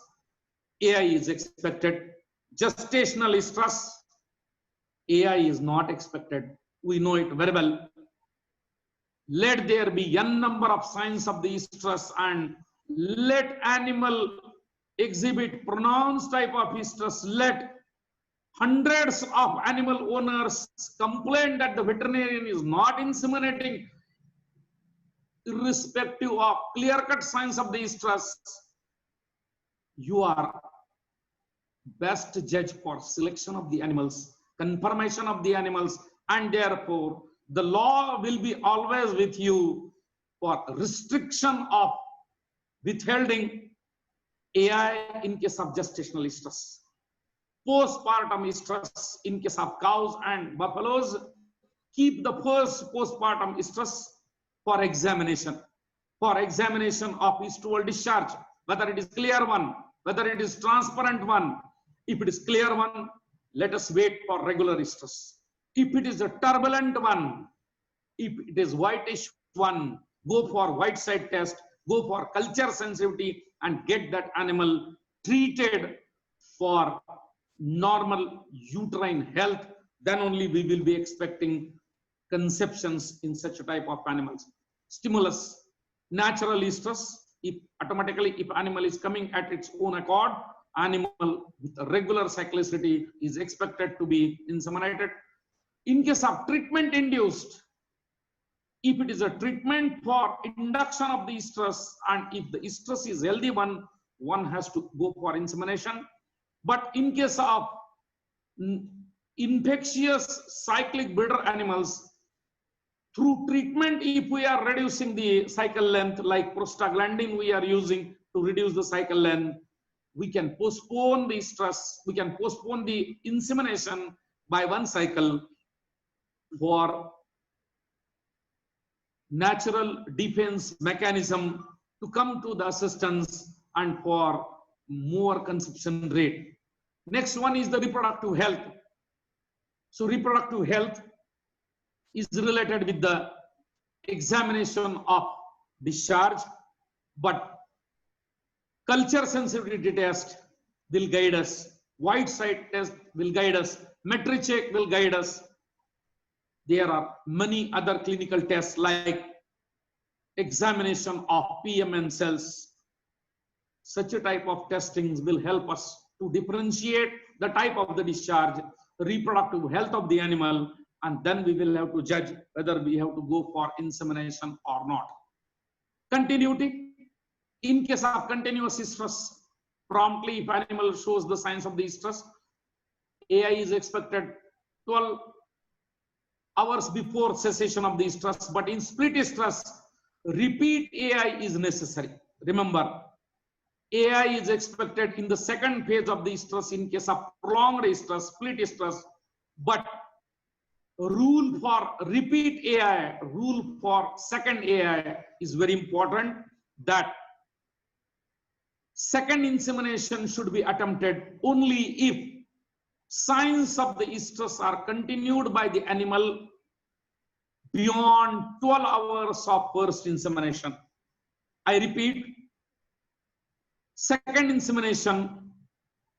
AI is expected. Gestational stress, AI is not expected. We know it very well. Let there be n number of signs of the stress, and let animal exhibit pronounced type of stress. Let hundreds of animal owners complain that the veterinarian is not inseminating, irrespective of clear-cut signs of the stress. You are best judge for selection of the animals, confirmation of the animals, and therefore the law will be always with you for restriction of withholding AI in case of gestational stress. Postpartum stress in case of cows and buffaloes, keep the first postpartum stress for examination of stool discharge, whether it is clear one, whether it is transparent one. If it is clear one, let us wait for regular stress. If it is a turbulent one, if it is whitish one, go for white side test, go for culture sensitivity, and get that animal treated for normal uterine health. Then only we will be expecting conceptions in such a type of animals. Stimulus, natural stress, if automatically, if animal is coming at its own accord, animal with a regular cyclicity is expected to be inseminated. In case of treatment induced, if it is a treatment for induction of the stress, and if the stress is healthy one has to go for insemination. But in case of infectious cyclic breeder animals, through treatment, if we are reducing the cycle length, like prostaglandin we are using to reduce the cycle length, we can postpone the stress, we can postpone the insemination by 1 cycle for natural defense mechanism to come to the assistance, and for more consumption rate. Next one is the reproductive health. So reproductive health is related with the examination of discharge, but culture sensitivity test will guide us, white site test will guide us, Metricheck will guide us. There are many other clinical tests like examination of PMN cells. Such a type of testings will help us to differentiate the type of the discharge, reproductive health of the animal, and then we will have to judge whether we have to go for insemination or not. Continuity. In case of continuous stress, promptly if animal shows the signs of the stress, AI is expected 12 hours before cessation of the stress, but in split stress, repeat AI is necessary. Remember, AI is expected in the second phase of the stress in case of prolonged stress, split stress, but rule for repeat AI, rule for second AI is very important, that second insemination should be attempted only if signs of the stress are continued by the animal beyond 12 hours of first insemination. I repeat, second insemination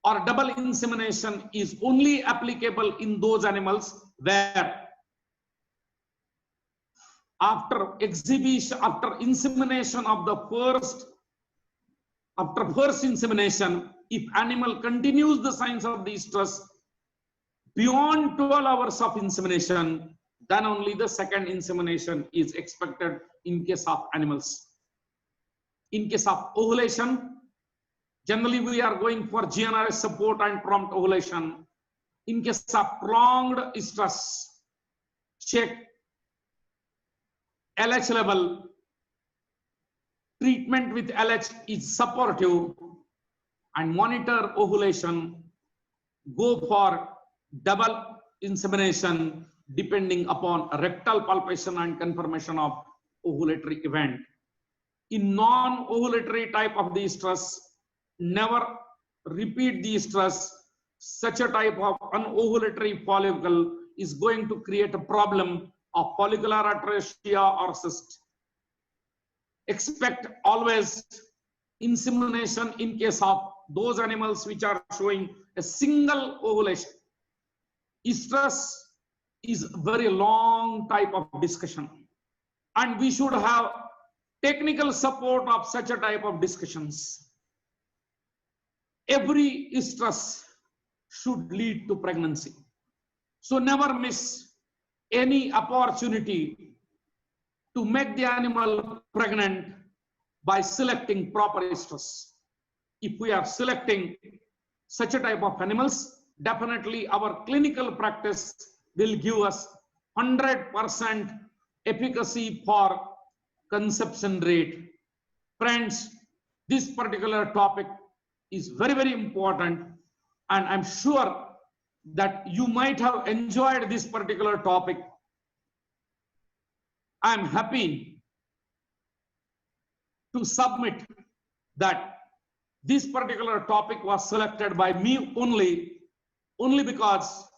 or double insemination is only applicable in those animals where after insemination of the first insemination, if animal continues the signs of the stress beyond 12 hours of insemination, then only the second insemination is expected in case of animals. In case of ovulation, generally we are going for GnRH support and prompt ovulation. In case of prolonged stress, check LH level. Treatment with LH is supportive, and monitor ovulation. Go for double insemination depending upon rectal palpation and confirmation of ovulatory event. In non-ovulatory type of the stress, never repeat the stress. Such a type of anovulatory follicle is going to create a problem of follicular atresia or cyst. Expect always insemination in case of those animals which are showing a single ovulation. Stress is a very long type of discussion, and we should have technical support of such a type of discussions. Every stress should lead to pregnancy. So never miss any opportunity to make the animal pregnant by selecting proper stress. If we are selecting such a type of animals, definitely our clinical practice will give us 100% efficacy for conception rate. Friends, this particular topic is very, very important, and I'm sure that you might have enjoyed this particular topic. I'm happy to submit that this particular topic was selected by me only because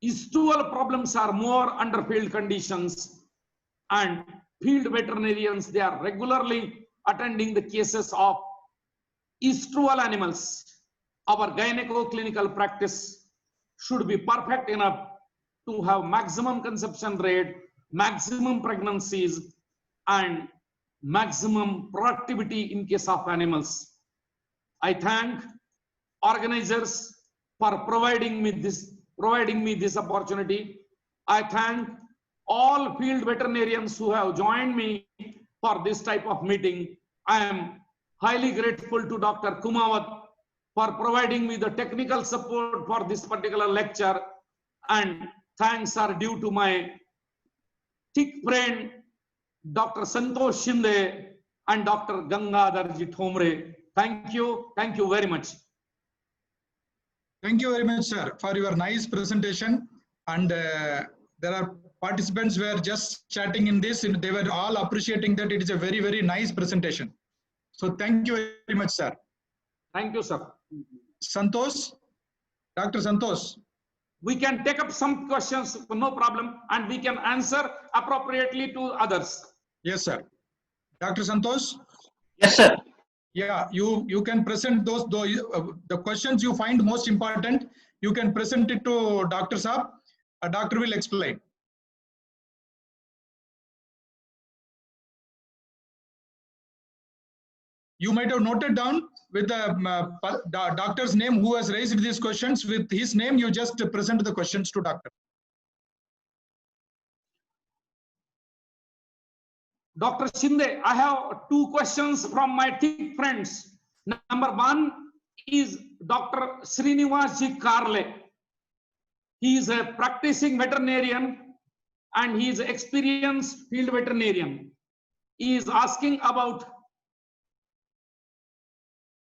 stool problems are more under field conditions, and field veterinarians, they are regularly attending the cases of stool animals. Our gynecoclinical practice should be perfect enough to have maximum conception rate, maximum pregnancies, and maximum productivity in case of animals. I thank organizers for providing me this opportunity. I thank all field veterinarians who have joined me for this type of meeting. I am highly grateful to Dr. Kumawat for providing me the technical support for this particular lecture, and thanks are due to my thick friend Dr. Santosh Shinde and Dr. Gangadharji Thomre. Thank you very much. Thank you very much, sir, for your nice presentation. And there are participants were just chatting in this, and they were all appreciating that it is a very, very nice presentation. So thank you very much, sir. Thank you, sir. Santosh, Dr. Santosh. We can take up some questions, no problem, and we can answer appropriately to others. Yes, sir. Dr. Santosh. Yes, sir. Yeah, you can present the questions you find most important. You can present it to Dr. Saab. Doctor will explain. You might have noted down with the doctor's name who has raised these questions. With his name, you just present the questions to doctor. Dr. Shinde, I have two questions from my thick friends. Number one is Dr. Srinivas Ji Karle. He is a practicing veterinarian and he is an experienced field veterinarian. He is asking about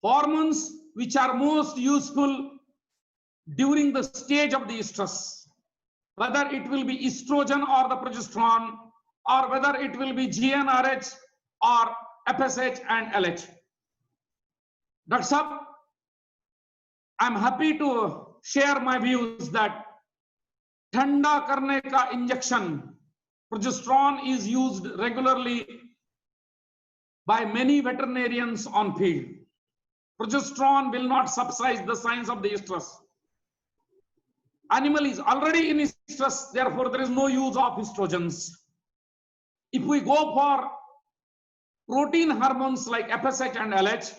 hormones which are most useful during the stage of the estrus, whether it will be estrogen or the progesterone, or whether it will be GnRH or FSH and LH. Dr. Saab, I'm happy to share my views that ठंडा करने का injection, progesterone is used regularly by many veterinarians on field. Progesterone will not subside the signs of the estrus. Animal is already in estrus, therefore there is no use of estrogens. If we go for protein hormones like FSH and LH,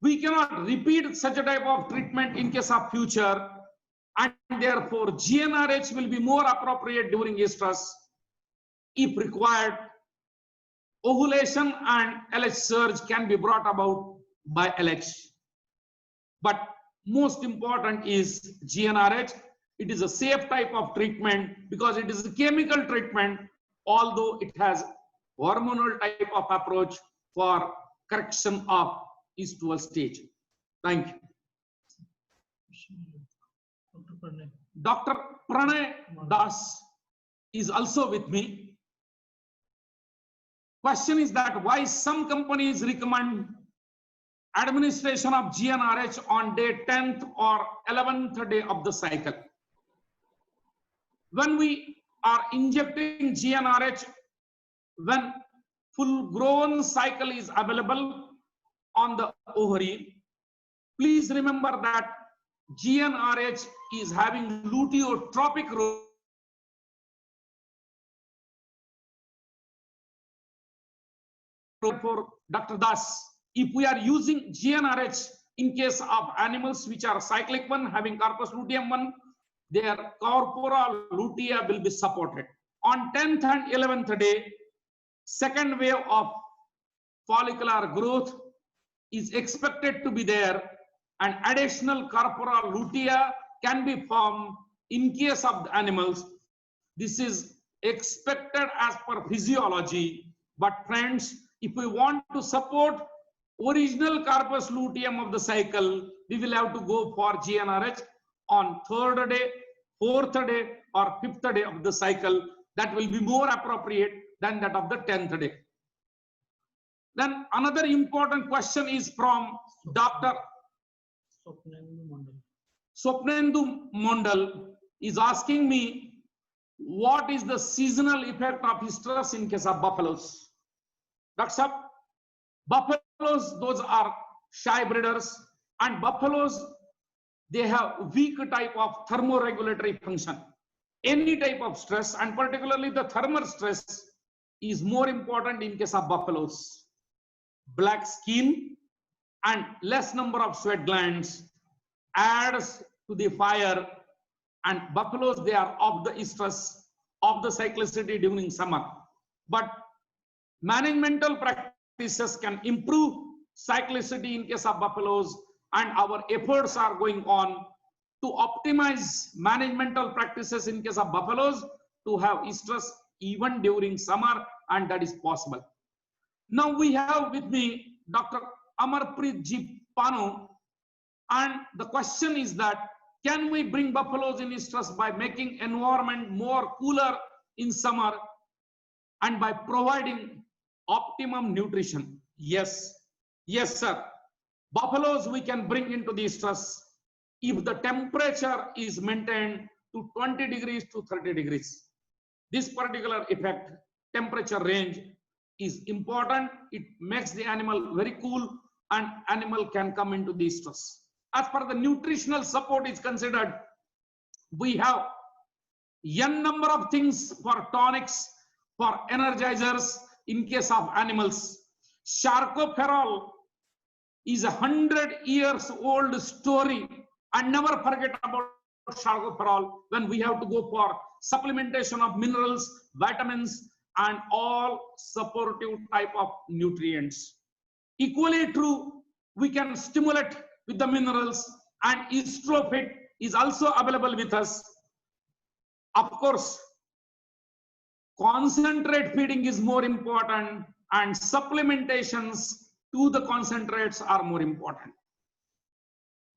we cannot repeat such a type of treatment in case of future, and therefore GnRH will be more appropriate during estrus. If required, ovulation and LH surge can be brought about by LH. But most important is GnRH. It is a safe type of treatment because it is a chemical treatment, although it has hormonal type of approach for correction of estual stage. Thank you. Dr. Pranay Das is also with me. Question is that why some companies recommend administration of GnRH on day 10th or 11th day of the cycle. When we are injecting GnRH when full grown cycle is available on the ovary, please remember that GnRH is having luteotropic role. For Dr. Das, if we are using GnRH in case of animals which are cyclic one having corpus luteum 1, their corpora lutea will be supported. On 10th and 11th day, second wave of follicular growth is expected to be there, and additional corpora lutea can be formed in case of the animals. This is expected as per physiology. But friends, if we want to support original corpus luteum of the cycle, we will have to go for GnRH on 3rd day, 4th day, or 5th day of the cycle. That will be more appropriate than that of the 10th day. Then another important question is from Dr. Swapnendu Mondal is asking me, what is the seasonal effect of estrus in case of buffaloes? Dr. Saab, buffaloes, those are shy breeders, and buffaloes, they have weak type of thermoregulatory function. Any type of stress, and particularly the thermal stress, is more important in case of buffaloes. Black skin and less number of sweat glands adds to the fire, and buffaloes, they are of the estrus of the cyclicity during summer. But managemental practices can improve cyclicity in case of buffaloes, and our efforts are going on to optimize managemental practices in case of buffaloes to have estrus even during summer, and that is possible. Now we have with me Dr. Amarpreet Ji Pano, and the question is that can we bring buffaloes in estrus by making environment more cooler in summer and by providing optimum nutrition? Yes, yes sir. Buffaloes we can bring into the stress if the temperature is maintained to 20 degrees to 30 degrees. This particular effect, temperature range, is important. It makes the animal very cool and animal can come into the stress. As per the nutritional support is considered, we have n number of things for tonics, for energizers in case of animals. Charcoferol is 100 years old story, and never forget about charcoferol when we have to go for supplementation of minerals, vitamins, and all supportive type of nutrients. Equally true, we can stimulate with the minerals, and Estrofit is also available with us. Of course, concentrate feeding is more important, and supplementations to the concentrates are more important.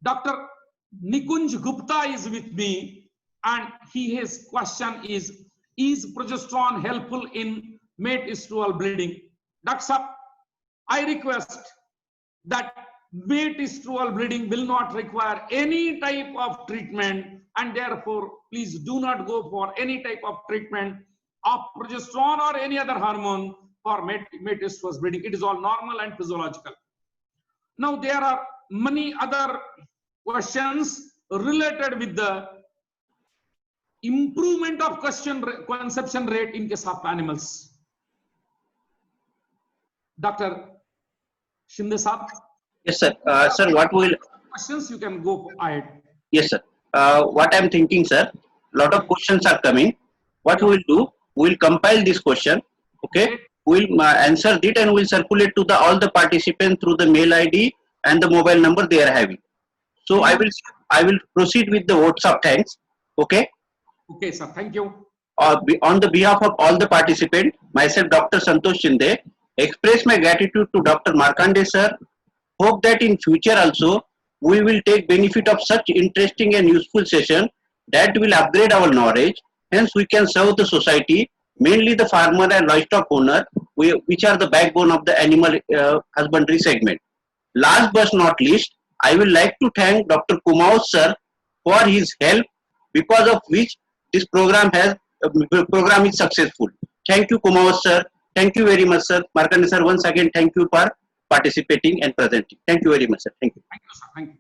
Dr. Nikunj Gupta is with me, and his question is progesterone helpful in mate estrol bleeding? Dr. Sir, I request that mate estrol bleeding will not require any type of treatment, and therefore please do not go for any type of treatment of progesterone or any other hormone for mate estrol bleeding. It is all normal and physiological. Now there are many other questions related with the improvement of conception rate in case of animals. Dr. Shinde Saab. Yes, sir. Sir, what will questions you can go ahead. Yes, sir. What I'm thinking, sir, lot of questions are coming. What we will do, we will compile this question. Okay, we will answer it and we will circulate to all the participants through the mail ID and the mobile number they are having. So I will proceed with the votes of thanks. Okay. Okay, sir. Thank you. On the behalf of all the participants, myself, Dr. Santosh Shinde, express my gratitude to Dr. Markande sir. Hope that in future also we will take benefit of such interesting and useful session that will upgrade our knowledge. Hence, we can serve the society, mainly the farmer and livestock owner, which are the backbone of the animal husbandry segment. Last but not least, I will like to thank Dr. Kumaos sir for his help, because of which this program is successful. Thank you, Kumaos sir. Thank you very much, sir. Markande sir, once again, thank you for participating and presenting. Thank you very much, sir. Thank you. Thank you, sir. Thank you.